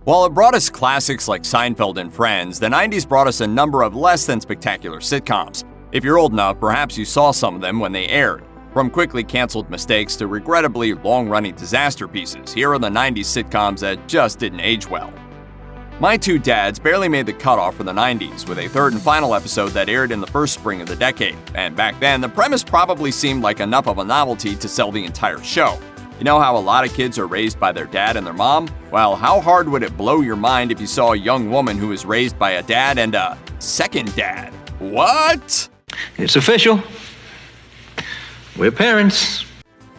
While it brought us classics like Seinfeld and Friends, the 90s brought us a number of less than spectacular sitcoms. If you're old enough, perhaps you saw some of them when they aired. From quickly canceled mistakes to regrettably long-running disaster pieces, here are the 90s sitcoms that just didn't age well. My Two Dads barely made the cutoff for the 90s, with a third and final episode that aired in the first spring of the decade. And back then, the premise probably seemed like enough of a novelty to sell the entire show. You know how a lot of kids are raised by their dad and their mom? Well, how hard would it blow your mind if you saw a young woman who was raised by a dad and a second dad? What? It's official. We're parents.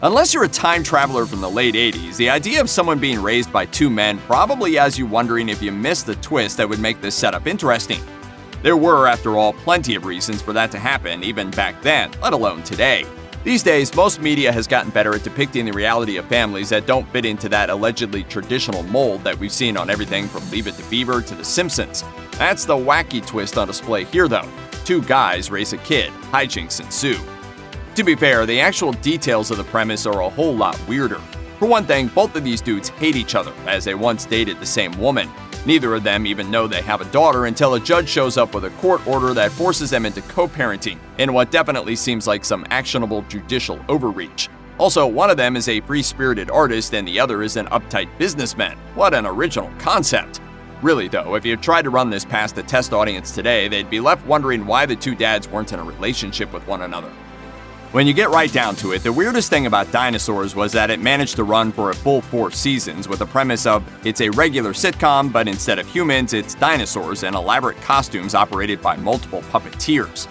Unless you're a time traveler from the late 80s, the idea of someone being raised by two men probably has you wondering if you missed the twist that would make this setup interesting. There were, after all, plenty of reasons for that to happen, even back then, let alone today. These days, most media has gotten better at depicting the reality of families that don't fit into that allegedly traditional mold that we've seen on everything from Leave It to Beaver to The Simpsons. That's the wacky twist on display here, though. Two guys raise a kid, hijinks ensue. To be fair, the actual details of the premise are a whole lot weirder. For one thing, both of these dudes hate each other, as they once dated the same woman. Neither of them even know they have a daughter until a judge shows up with a court order that forces them into co-parenting, in what definitely seems like some actionable judicial overreach. Also, one of them is a free-spirited artist and the other is an uptight businessman. What an original concept. Really though, if you tried to run this past a test audience today, they'd be left wondering why the two dads weren't in a relationship with one another. When you get right down to it, the weirdest thing about Dinosaurs was that it managed to run for a full 4 seasons with the premise of it's a regular sitcom, but instead of humans, it's dinosaurs and elaborate costumes operated by multiple puppeteers.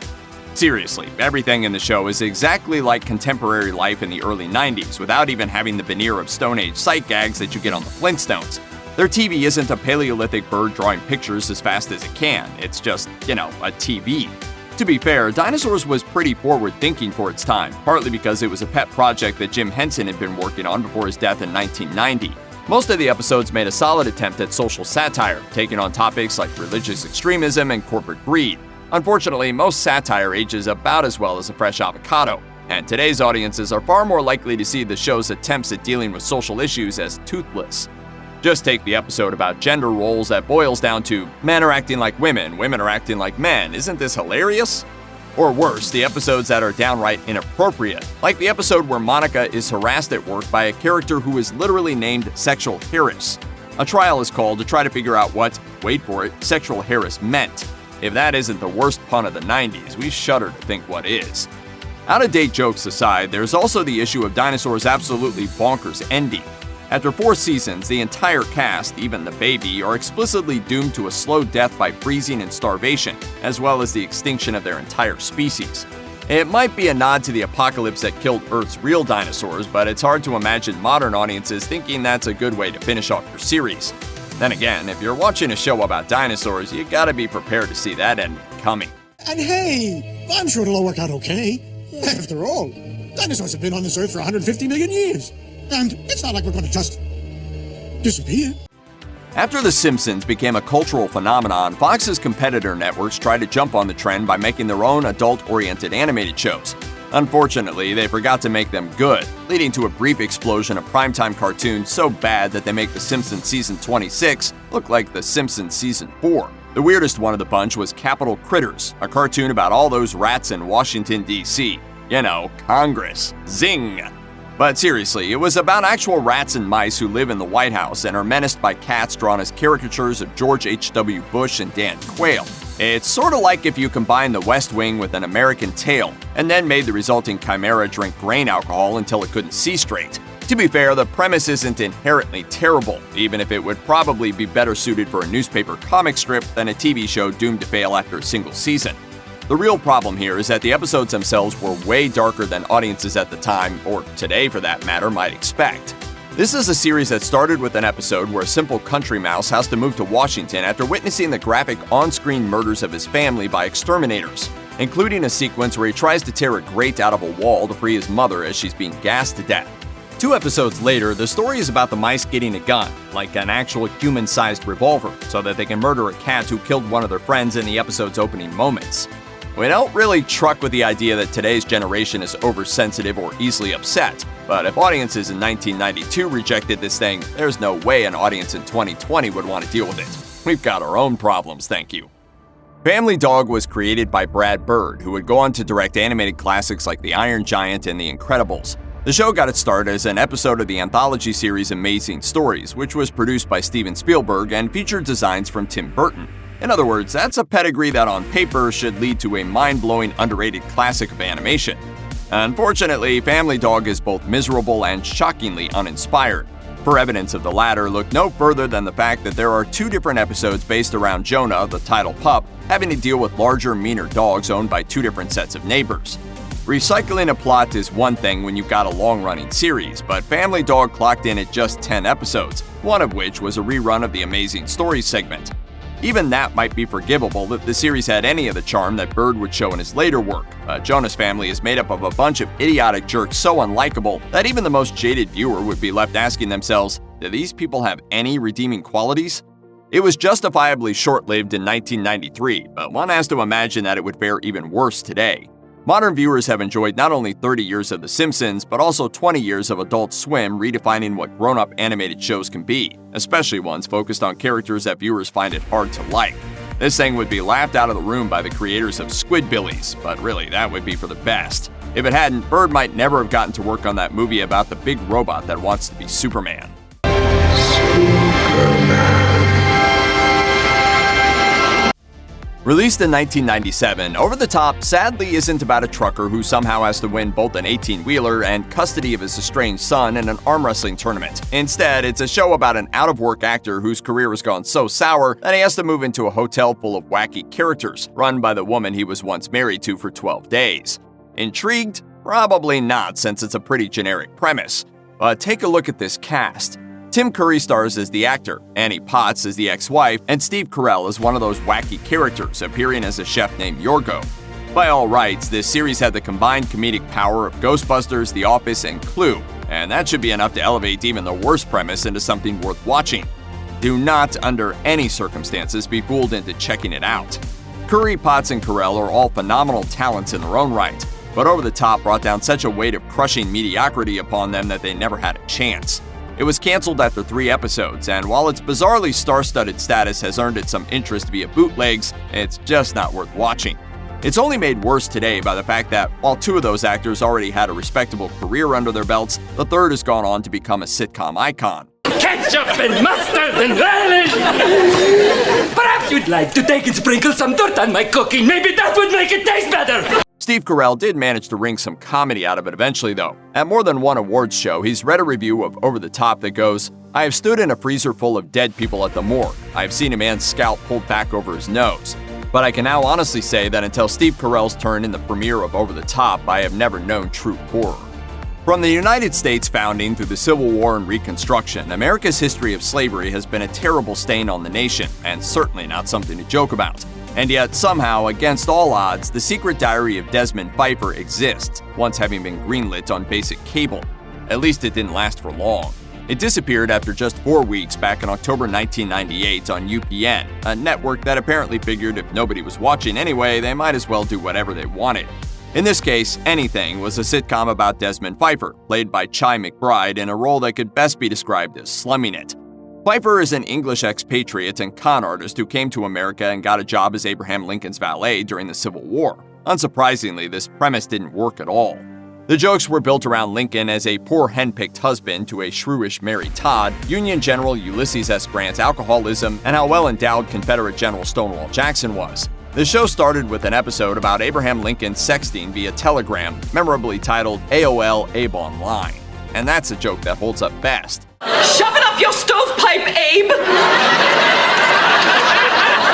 Seriously, everything in the show is exactly like contemporary life in the early 90s, without even having the veneer of Stone Age sight gags that you get on the Flintstones. Their TV isn't a Paleolithic bird drawing pictures as fast as it can, it's just, a TV. To be fair, Dinosaurs was pretty forward-thinking for its time, partly because it was a pet project that Jim Henson had been working on before his death in 1990. Most of the episodes made a solid attempt at social satire, taking on topics like religious extremism and corporate greed. Unfortunately, most satire ages about as well as a fresh avocado, and today's audiences are far more likely to see the show's attempts at dealing with social issues as toothless. Just take the episode about gender roles that boils down to men are acting like women are acting like men. Isn't this hilarious? Or worse, the episodes that are downright inappropriate, like the episode where Monica is harassed at work by a character who is literally named Sexual Harris. A trial is called to try to figure out what, wait for it, Sexual Harris meant. If that isn't the worst pun of the 90s, we shudder to think what is. Out-of-date jokes aside, there's also the issue of Dinosaurs' absolutely bonkers ending. After 4 seasons, the entire cast, even the baby, are explicitly doomed to a slow death by freezing and starvation, as well as the extinction of their entire species. It might be a nod to the apocalypse that killed Earth's real dinosaurs, but it's hard to imagine modern audiences thinking that's a good way to finish off your series. Then again, if you're watching a show about dinosaurs, you gotta be prepared to see that end coming. And hey, I'm sure it'll all work out okay. After all, dinosaurs have been on this Earth for 150 million years. And it's not like we're going to just disappear. After The Simpsons became a cultural phenomenon, Fox's competitor networks tried to jump on the trend by making their own adult-oriented animated shows. Unfortunately, they forgot to make them good, leading to a brief explosion of primetime cartoons so bad that they make The Simpsons Season 26 look like The Simpsons Season 4. The weirdest one of the bunch was Capital Critters, a cartoon about all those rats in Washington, D.C. Congress. Zing! But seriously, it was about actual rats and mice who live in the White House and are menaced by cats drawn as caricatures of George H.W. Bush and Dan Quayle. It's sort of like if you combine The West Wing with An American Tail, and then made the resulting chimera drink grain alcohol until it couldn't see straight. To be fair, the premise isn't inherently terrible, even if it would probably be better suited for a newspaper comic strip than a TV show doomed to fail after a single season. The real problem here is that the episodes themselves were way darker than audiences at the time, or today for that matter, might expect. This is a series that started with an episode where a simple country mouse has to move to Washington after witnessing the graphic on-screen murders of his family by exterminators, including a sequence where he tries to tear a grate out of a wall to free his mother as she's being gassed to death. 2 episodes later, the story is about the mice getting a gun, like an actual human-sized revolver, so that they can murder a cat who killed one of their friends in the episode's opening moments. We don't really truck with the idea that today's generation is oversensitive or easily upset. But if audiences in 1992 rejected this thing, there's no way an audience in 2020 would want to deal with it. We've got our own problems, thank you. Family Dog was created by Brad Bird, who would go on to direct animated classics like The Iron Giant and The Incredibles. The show got its start as an episode of the anthology series Amazing Stories, which was produced by Steven Spielberg and featured designs from Tim Burton. In other words, that's a pedigree that on paper should lead to a mind-blowing, underrated classic of animation. Unfortunately, Family Dog is both miserable and shockingly uninspired. For evidence of the latter, look no further than the fact that there are 2 different episodes based around Jonah, the title pup, having to deal with larger, meaner dogs owned by 2 different sets of neighbors. Recycling a plot is one thing when you've got a long-running series, but Family Dog clocked in at just 10 episodes, one of which was a rerun of the Amazing Stories segment. Even that might be forgivable if the series had any of the charm that Bird would show in his later work. Jonah's family is made up of a bunch of idiotic jerks so unlikable that even the most jaded viewer would be left asking themselves, do these people have any redeeming qualities? It was justifiably short-lived in 1993, but one has to imagine that it would fare even worse today. Modern viewers have enjoyed not only 30 years of The Simpsons, but also 20 years of Adult Swim redefining what grown-up animated shows can be, especially ones focused on characters that viewers find it hard to like. This thing would be laughed out of the room by the creators of Squidbillies, but really, that would be for the best. If it hadn't, Bird might never have gotten to work on that movie about the big robot that wants to be Superman. Released in 1997, Over the Top sadly isn't about a trucker who somehow has to win both an 18-wheeler and custody of his estranged son in an arm wrestling tournament. Instead, it's a show about an out-of-work actor whose career has gone so sour that he has to move into a hotel full of wacky characters, run by the woman he was once married to for 12 days. Intrigued? Probably not, since it's a pretty generic premise. But take a look at this cast. Tim Curry stars as the actor, Annie Potts as the ex-wife, and Steve Carell as one of those wacky characters, appearing as a chef named Yorgo. By all rights, this series had the combined comedic power of Ghostbusters, The Office, and Clue, and that should be enough to elevate even the worst premise into something worth watching. Do not, under any circumstances, be fooled into checking it out. Curry, Potts, and Carell are all phenomenal talents in their own right, but Over the Top brought down such a weight of crushing mediocrity upon them that they never had a chance. It was canceled after 3 episodes, and while its bizarrely star-studded status has earned it some interest via bootlegs, it's just not worth watching. It's only made worse today by the fact that, while 2 of those actors already had a respectable career under their belts, the third has gone on to become a sitcom icon. Ketchup and mustard and relish! Perhaps you'd like to take and sprinkle some dirt on my cooking. Maybe that would make it taste better! Steve Carell did manage to wring some comedy out of it eventually, though. At more than one awards show, he's read a review of Over the Top that goes, "I have stood in a freezer full of dead people at the morgue. I have seen a man's scalp pulled back over his nose. But I can now honestly say that until Steve Carell's turn in the premiere of Over the Top, I have never known true horror." From the United States founding through the Civil War and Reconstruction, America's history of slavery has been a terrible stain on the nation, and certainly not something to joke about. And yet, somehow, against all odds, The Secret Diary of Desmond Pfeiffer exists, once having been greenlit on basic cable. At least it didn't last for long. It disappeared after just 4 weeks back in October 1998 on UPN, a network that apparently figured if nobody was watching anyway, they might as well do whatever they wanted. In this case, Anything was a sitcom about Desmond Pfeiffer, played by Chi McBride in a role that could best be described as slumming it. Pfeiffer is an English expatriate and con artist who came to America and got a job as Abraham Lincoln's valet during the Civil War. Unsurprisingly, this premise didn't work at all. The jokes were built around Lincoln as a poor hen-picked husband to a shrewish Mary Todd, Union General Ulysses S. Grant's alcoholism, and how well-endowed Confederate General Stonewall Jackson was. The show started with an episode about Abraham Lincoln sexting via telegram, memorably titled AOL Abe Online. And that's a joke that holds up best. Shove it up your stovepipe, Abe!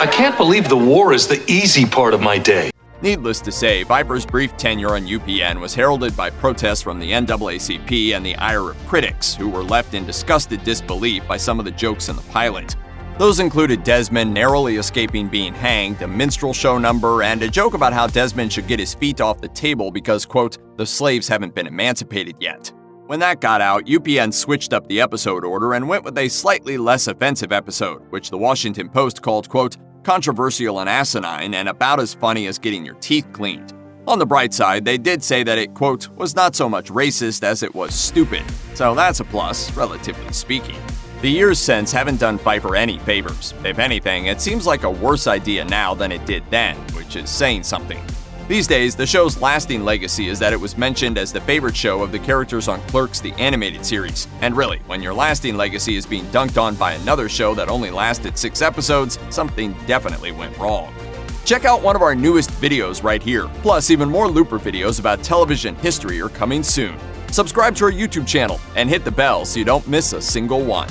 I can't believe the war is the easy part of my day. Needless to say, Pfeiffer's brief tenure on UPN was heralded by protests from the NAACP and the ire of critics, who were left in disgusted disbelief by some of the jokes in the pilot. Those included Desmond narrowly escaping being hanged, a minstrel show number, and a joke about how Desmond should get his feet off the table because, quote, the slaves haven't been emancipated yet. When that got out, UPN switched up the episode order and went with a slightly less offensive episode, which the Washington Post called, quote, controversial and asinine and about as funny as getting your teeth cleaned. On the bright side, they did say that it, quote, was not so much racist as it was stupid. So that's a plus, relatively speaking. The years since haven't done Pfeiffer any favors. If anything, it seems like a worse idea now than it did then, which is saying something. These days, the show's lasting legacy is that it was mentioned as the favorite show of the characters on Clerks, the animated series. And really, when your lasting legacy is being dunked on by another show that only lasted 6 episodes, something definitely went wrong. Check out one of our newest videos right here. Plus, even more Looper videos about television history are coming soon. Subscribe to our YouTube channel and hit the bell so you don't miss a single one.